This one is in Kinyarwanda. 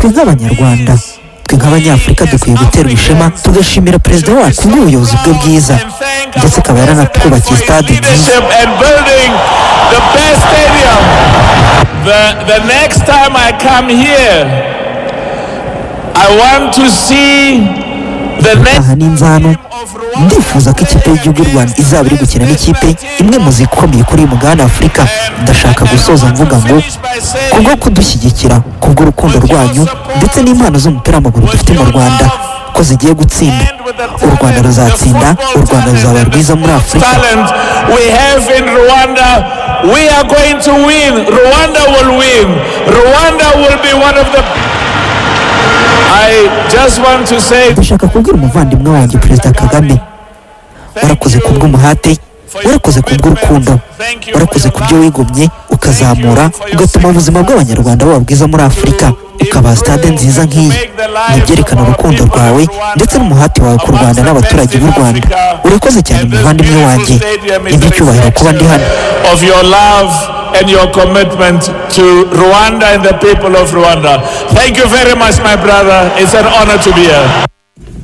twe nk'abanyarwanda twe nk'abanyafurika dukwiye guterwa ishema tugashimira perezida wacu n'ubuyobozi bwe bwiza ndetse akaba yaranatwubakiye stade nziza. The next time I come here, I want to see the next n'inzano ndifuza ko ikipe y'igihugu y'u Rwanda izaba iri gukina n'ikipe imwe mu zikomeye kuri uyu mugabane wa Afurika. Ndashaka gusoza mvuga ngo kubwo kudushyigikira kubw'urukundo rwanyu ndetse n'impano z'umupira w'amaguru dufite mu Rwanda ko zigiye gutsinda. U Rwanda ruzatsinda, u Rwanda ruzaba rwiza muri Afurika. We have in Rwanda, we are going to win. Rwanda will win. Rwanda will be one of the I just want to say ndashaka kubwira umuvandimwe wanjye Perezida Kagame, warakoze kubw'umuhate, warakoze kubw'urukundo, warakoze kubyo wigomye ukazamura ugatuma ubuzima bw'abanyarwanda buba bwiza muri Afurika, ukaba stade nziza nk'iyi. Nibyerekana urukundo rwawe ndetse n'umuhati wawe ku Rwanda n'abaturage b'u Rwanda. Urakoze cyane muvandimwe wanjye, n'icyubahiro kuba ndi hano. Of your love and your commitment to Rwanda and the people of Rwanda. Thank you very much, my brother. It's an honor to be here.